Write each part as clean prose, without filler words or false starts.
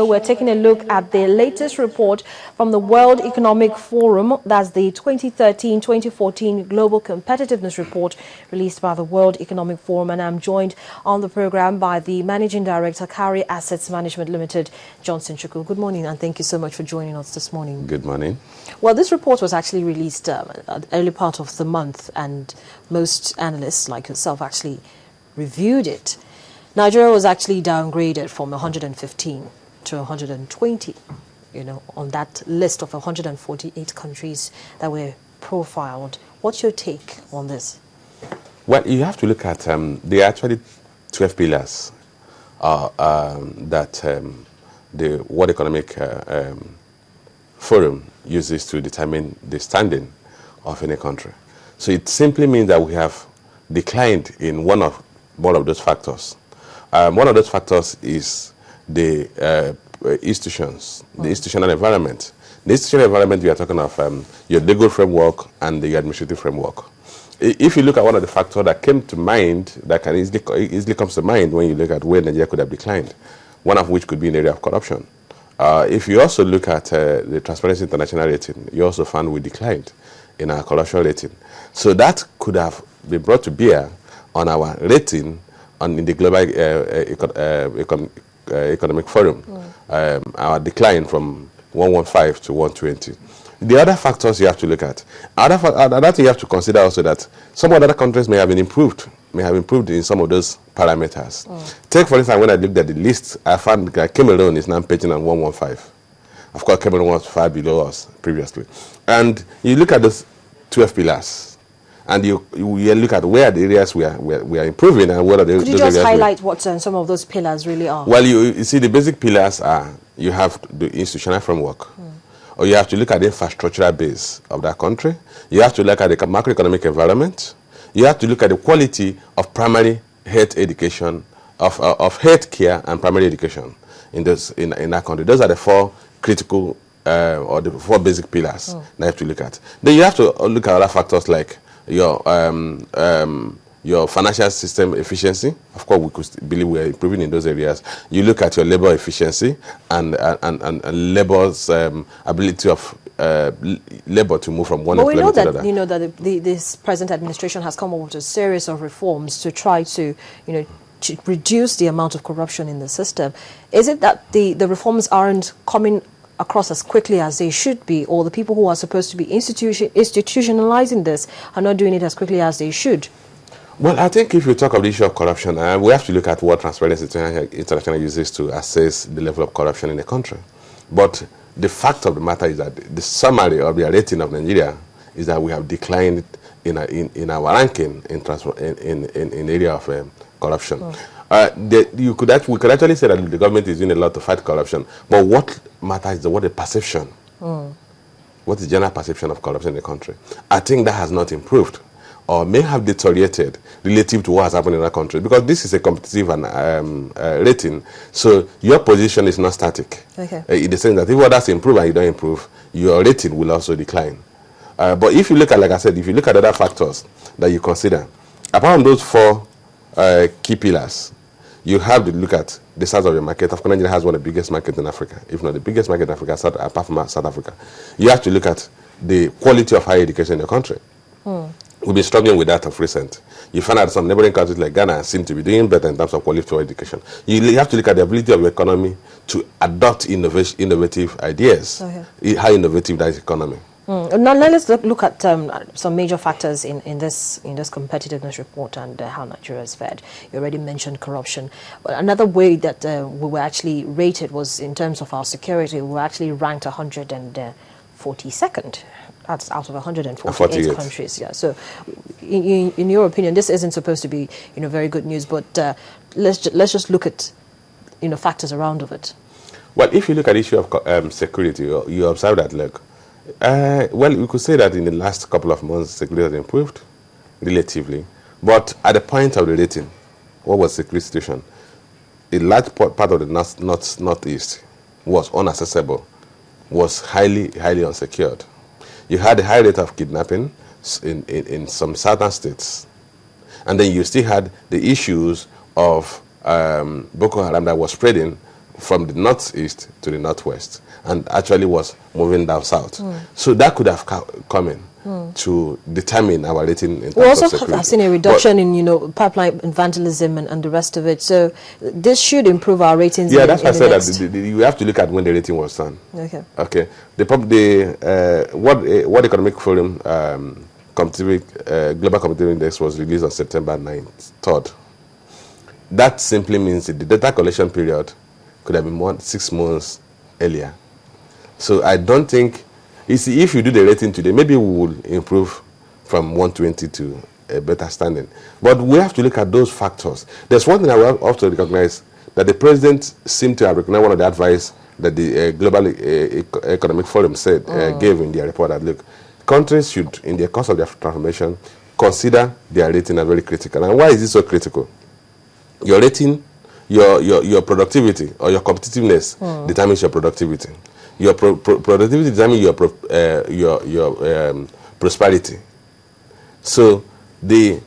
show. We're taking a look at the latest report from the World Economic Forum. That's the 2013-2014 Global Competitiveness Report released by the World Economic Forum. And I'm joined on the program by the Managing Director, Kari Assets Management Limited, Johnson Chukwu. Good morning, and thank you so much for joining us this morning. Good morning. Well, this report was actually released at the early part of the month, and most analysts like yourself actually reviewed it. Nigeria was actually downgraded from 115 to 120, on that list of 148 countries that were profiled. What's your take on this? Well, you have to look at, there are actually 12 pillars that the World Economic Forum uses to determine the standing of any country. So it simply means that we have declined in one of those factors. One of those factors is the institutions, the institutional environment. The institutional environment, we are talking of your legal framework and the administrative framework. If you look at one of the factors that came to mind, that can easily comes to mind when you look at where Nigeria could have declined, one of which could be in the area of corruption. If you also look at the Transparency International rating, you also found we declined in our corruption rating. So that could have been brought to bear on our rating in the Global Economic Forum, our decline from 115 to 120. The other factors you have to look at, another thing you have to consider also that some other countries may have improved in some of those parameters. Take, for instance, when I looked at the list, I found that Cameroon is now pitching on 115. Of course, Cameroon was far below us previously. And you look at those 12 pillars, and you look at where the areas we are improving and what are the. Could you just highlight what some of those pillars really are? Well, you see, the basic pillars are, you have the institutional framework, or you have to look at the infrastructural base of that country. You have to look at the macroeconomic environment. You have to look at the quality of primary health education, of health care and primary education in that country. Those are the four critical or the four basic pillars that you have to look at. Then you have to look at other factors like your financial system efficiency. Of course, we could believe we are improving in those areas. You look at your labor efficiency and labor's ability of labor to move from one employment to another. But we know that this present administration has come up with a series of reforms to try to to reduce the amount of corruption in the system. Is it that the reforms aren't coming across as quickly as they should be, or the people who are supposed to be institutionalizing this are not doing it as quickly as they should? Well, I think if you talk of the issue of corruption, we have to look at what Transparency International uses to assess the level of corruption in the country. But the fact of the matter is that the summary of the rating of Nigeria is that we have declined in our ranking in the area of corruption. We could actually say that the government is doing a lot to fight corruption, but what matters is what the perception, what is the general perception of corruption in the country. I think that has not improved, or may have deteriorated relative to what has happened in our country, because this is a competitive rating, so your position is not static. Okay. In the sense that if others improve and you don't improve, your rating will also decline. But if you look at, like I said, if you look at other factors that you consider, apart from those four key pillars, you have to look at the size of your market. Of course, Nigeria has one of the biggest markets in Africa, if not the biggest market in Africa, apart from South Africa. You have to look at the quality of higher education in your country. We've been struggling with that of recent. You find out some neighboring countries like Ghana seem to be doing better in terms of quality of education. You have to look at the ability of the economy to adopt innovative ideas, how innovative that is economy. Now let's look at some major factors in this competitiveness report and how Nigeria has fared. You already mentioned corruption. But another way that we were actually rated was in terms of our security. We were actually ranked 142nd. That's out of 148 countries. Yeah. So, in your opinion, this isn't supposed to be very good news. But let's just look at factors around of it. Well, if you look at the issue of security, you observe that well, we could say that in the last couple of months, security has improved relatively. But at the point of the rating, what was the security situation? A large part of the northeast was inaccessible, was highly unsecured. You had a high rate of kidnapping in some southern states. And then you still had the issues of Boko Haram that was spreading from the northeast to the northwest, and actually was moving down south. So that could have come in to determine our rating in terms We also of security. have seen a reduction in pipeline vandalism and the rest of it. So this should improve our ratings. Yeah, that's why I said that you have to look at when the rating was done. Okay. Okay. What Economic Forum Global Competitive Index was released on September 3rd. That simply means that the data collection period could have been 6 months earlier. So I don't think, you see, if you do the rating today, maybe we will improve from 120 to a better standing. But we have to look at those factors. There's one thing I will have to recognize, that the president seemed to have recognized one of the advice that the Global Economic Forum said, gave in their report, that look, countries should, in the course of their transformation, consider their rating as very critical. And why is it so critical? Your rating, your productivity or your competitiveness determines your productivity. Your productivity determines your prosperity. So the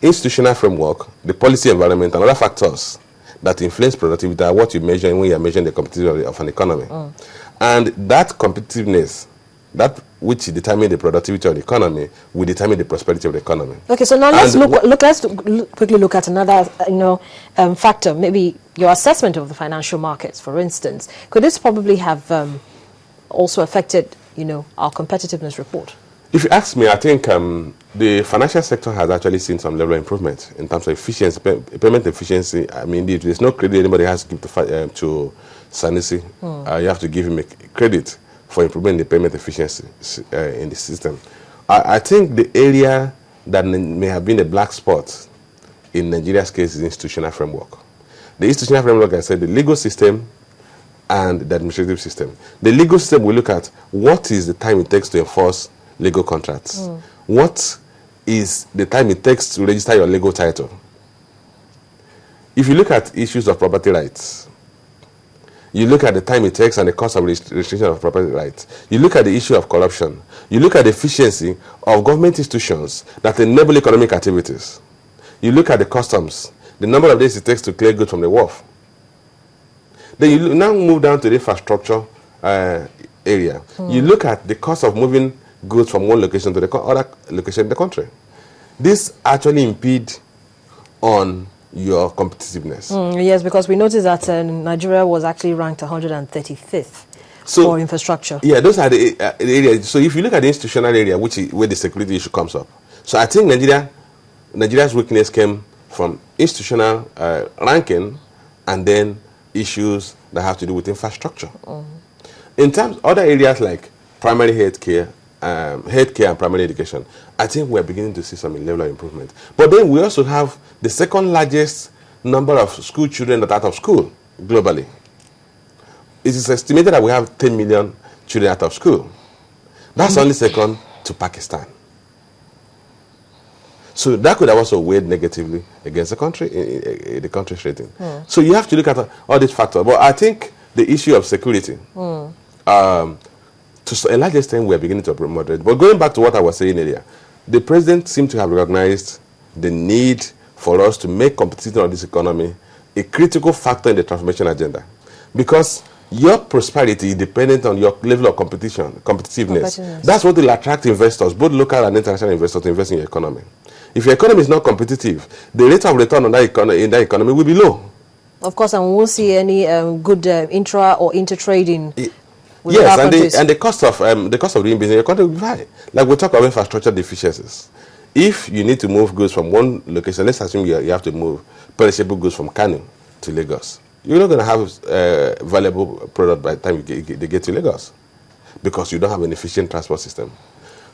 institutional framework, the policy environment, and other factors that influence productivity are what you measure when you are measuring the competitiveness of an economy. And that competitiveness, that which determines the productivity of the economy, will determine the prosperity of the economy. Okay, so now let's quickly look at another factor, maybe your assessment of the financial markets, for instance. Could this probably have also affected our competitiveness report? If you ask me, I think the financial sector has actually seen some level of improvement in terms of efficiency, payment efficiency. I mean, there's no credit anybody has to give to Sanusi. You have to give him a credit for improving the payment efficiency in the system. I think the area that may have been a black spot in Nigeria's case is the institutional framework. The institutional framework, like I said, the legal system and the administrative system. The legal system will look at what is the time it takes to enforce legal contracts. What is the time it takes to register your legal title? If you look at issues of property rights, you look at the time it takes and the cost of restriction of property rights. You look at the issue of corruption. You look at the efficiency of government institutions that enable economic activities. You look at the customs, the number of days it takes to clear goods from the wharf. Then you now move down to the infrastructure area. You look at the cost of moving goods from one location to the other location in the country. This actually impede on your competitiveness. Yes, because we noticed that Nigeria was actually ranked 135th for infrastructure. Yeah, those are the areas. So if you look at the institutional area, where the security issue comes up. So I think Nigeria's weakness came from institutional ranking and then issues that have to do with infrastructure. In terms of other areas like primary healthcare and primary education, I think we're beginning to see some level of improvement. But then we also have the second largest number of school children that are out of school globally. It is estimated that we have 10 million children out of school. That's only second to Pakistan. So that could have also weighed negatively against the country, the country's rating. So you have to look at all these factors. But I think the issue of security, to a large extent, we are beginning to moderate. But going back to what I was saying earlier, the president seemed to have recognized the need for us to make competition of this economy a critical factor in the transformation agenda. Because your prosperity is dependent on your level of competitiveness. That's what will attract investors, both local and international investors, to invest in your economy. If your economy is not competitive, the rate of return on that in that economy will be low. Of course, and we won't see any good intra or inter-trading. Yes, and the cost of doing business in your country will be high. Like we talk about infrastructure deficiencies. If you need to move goods from one location, let's assume you have to move perishable goods from Kano to Lagos. You're not going to have a valuable product by the time they get to Lagos because you don't have an efficient transport system.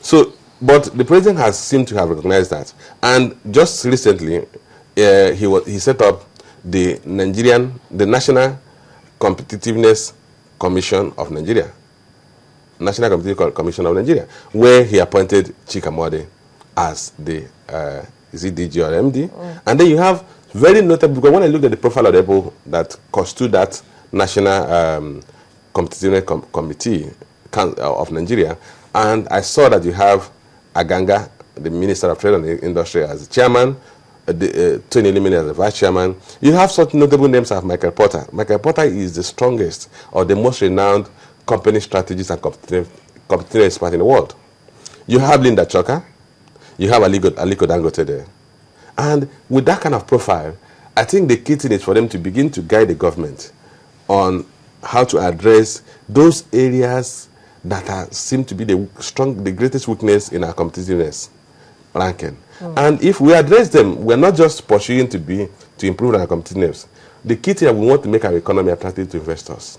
So, but the president has seemed to have recognized that. And just recently, he set up the National Competitiveness Commission of Nigeria. National Competitive Commission of Nigeria, where he appointed Chika Mwade as the DG or MD. And then you have very notable, because when I looked at the profile of the people that constitute that National Competitiveness Committee of Nigeria, and I saw that you have Aganga, the Minister of Trade and Industry, as the chairman, Tony Limini as the vice chairman. You have such notable names as Michael Porter. Michael Porter is the strongest or the most renowned company strategist and competitive expert in the world. You have Linda Choka. You have Aliko Dangote there. And with that kind of profile, I think the key thing is for them to begin to guide the government on how to address those areas that seem to be the greatest weakness in our competitiveness ranking. And if we address them, we're not just pursuing to improve our competitiveness. The key thing is we want to make our economy attractive to investors.